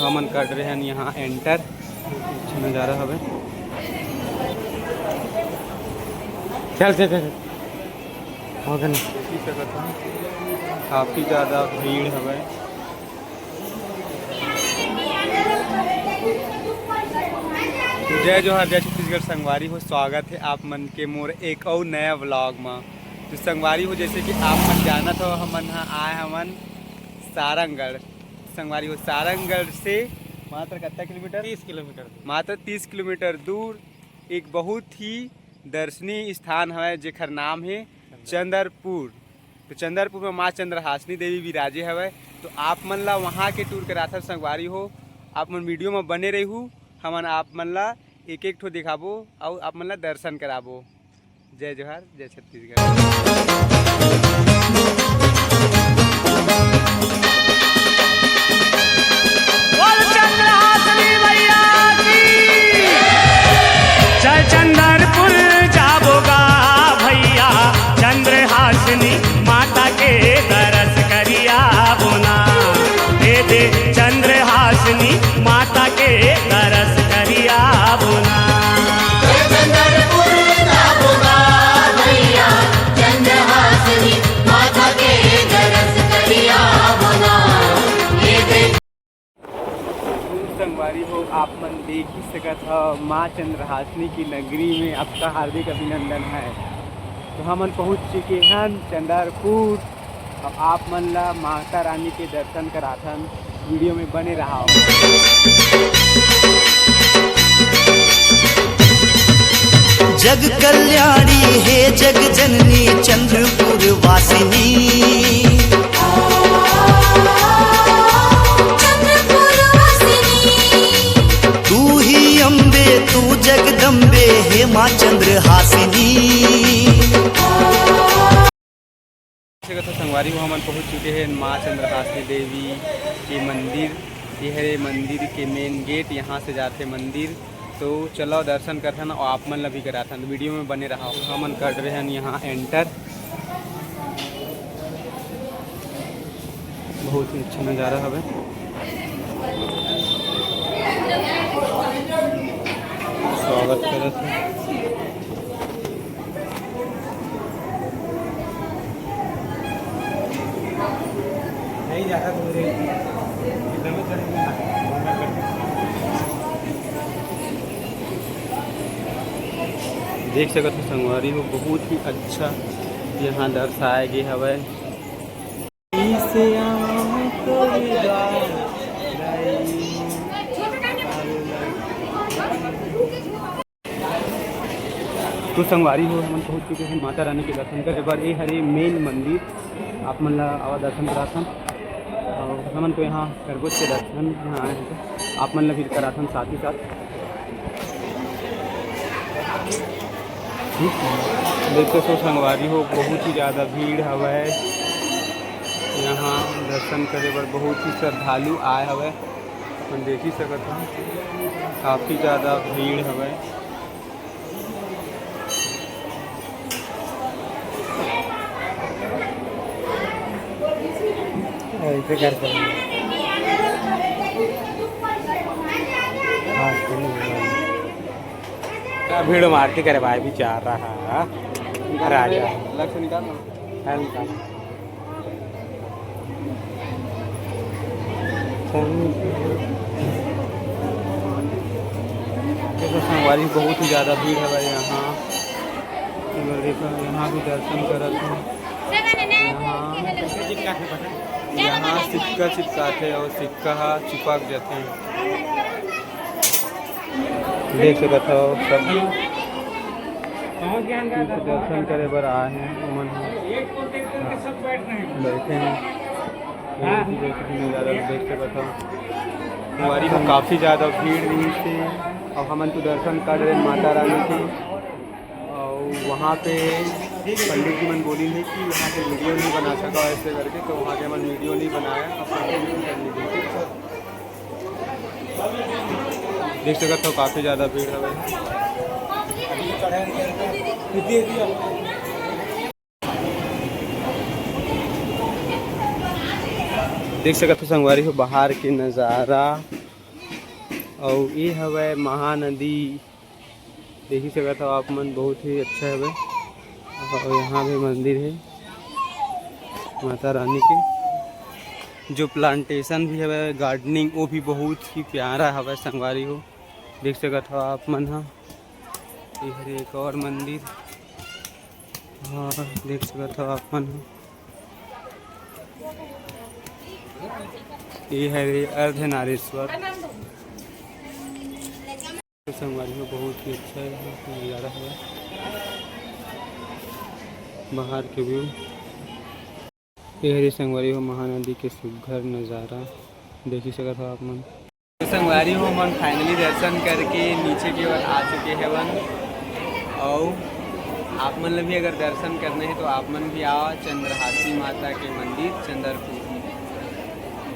हमन कर रहे हैं यहाँ एंटर। अच्छा नज़ारा हवे। चल चल चल होगा नहीं देखी सकत हन काफ़ी ज़्यादा भीड़ हवे। जय जोहार जय छत्तीसगढ़ संगवारी हो। स्वागत है आप मन के मोर एक और नया व्लॉग में। तो संगवारी हो जैसे कि आप मन जानत हो हमन आए हमन सारंगगढ़। संगवारी हो सारंगगढ़ से मात्र कितना किलोमीटर? 30 किलोमीटर। मात्र 30 किलोमीटर दूर एक बहुत ही दर्शनीय स्थान है जेकर नाम है चंद्रपुर। तो चंद्रपुर में माँ चंद्रहासिनी देवी विराजे हवे। तो आप मन ला वहाँ के टूर कराथन संगवारी हो। आप मन वीडियो में बने रहू। हमन आप मन ला एक एक ठो दिखाबो और आप मन ला दर्शन कराबो। जय जोहार जय छत्तीसगढ़। चंद्रपुर जाबोगा भैया चंद्रहासिनी माता के दरस करिया बोना। दे दे चंद्रहासिनी माता के दरस करिया बोना। चंद्रपुर जाबोगा भैया चंद्रहासिनी माता के दरस करिया बोना। संगवारी हो आप मन देख ही सकत हो माँ चंद्रहासिनी की नगरी में आपका हार्दिक अभिनंदन है। तो हमन पहुँच चुके हैं चंद्रपुर। अब आप मन ला माता रानी के दर्शन कराथन। वीडियो में बने रहा। जग कल्याणी हे जग जननी चंद्रपुर वासिनी। तू जगदम्बे हे माँ चंद्रहासिनी। संगवारी हो हमन पहुँच चुके हैं माँ चंद्रहासिनी देवी के मंदिर। ये है मंदिर के मेन गेट। यहाँ से जाते मंदिर। तो चलो दर्शन करथन और आप मन ला भी कराथन। वीडियो में बने रहा। हमन कर रहे हैं यहाँ एंटर। बहुत ही अच्छा नज़ारा हवे। स्वागत करत है। नहीं ज़्यादा दूर है। देख सकते हो संगवारी हो बहुत ही अच्छा यहाँ दर्शाए गए हवे। तो संगवारी हो हम पहुँच चुके हैं माता रानी के दर्शन करे बार। ये हरे मेन मंदिर आप मन ला आवा दर्शन कराथन। और हमन तो यहाँ खरगोश के दर्शन यहाँ आए हैं तो आप मन ला भी कराथन साथ ही साथ। देखते तो संगवारी हो बहुत ही ज़्यादा भीड़ हवे। यहाँ दर्शन करे बर बहुत ही श्रद्धालु आए हवे। हम देख ही सकत हन काफ़ी ज़्यादा भीड़ हवे। ऐसे करते हैं क्या भीड़ मारती करे भाई भी चाह रहा राजा लक्ष्य निकाल संगवारी बहुत ही ज़्यादा भीड़ है भाई। यहाँ यहाँ भी दर्शन करत हैं। यहाँ सिक्का चिपकाते और सिक्का चिपक जाते हैं। देख सकते हो सब दर्शन करे बर आए हैं। उमन बैठे हैं। नज़ारा देख सकते हो हमारी को काफ़ी ज़्यादा भीड़ हुई थी। और हमन तो दर्शन कर रहे माता रानी की। और वहाँ पे पंडित जी मन बोली नहीं कि वहाँ पे वीडियो नहीं बना सका ऐसे करके। तो वहाँ के मन वीडियो नहीं बनाया। देख सकते हो काफ़ी ज़्यादा भीड़ है भाई। देख सकते हो संगवारी हो बाहर के नज़ारा और ये हवे महानदी देखी सकत हो आप मन, बहुत ही अच्छा हवे। और यहाँ भी मंदिर है माता रानी के। जो प्लांटेशन भी हवे गार्डनिंग वो भी बहुत ही प्यारा हवे संगवारी हो, देख सकत हो आप मन। हाँ ये हरे एक और मंदिर और देख सकत हो आप मन। ये हरे अर्धनारीश्वर संगवारी हो, बहुत ही अच्छा नज़ारा है बाहर के व्यू। ये हरी संगवारी हो महानदी के सुघर नज़ारा देखी सकत हो आप मन। संगवारी हो मन फाइनली दर्शन करके नीचे की ओर आ चुके हैं वन। और आप मन भी अगर दर्शन करने हैं तो आप मन भी आओ चंद्रहासी माता के मंदिर चंद्रपुर।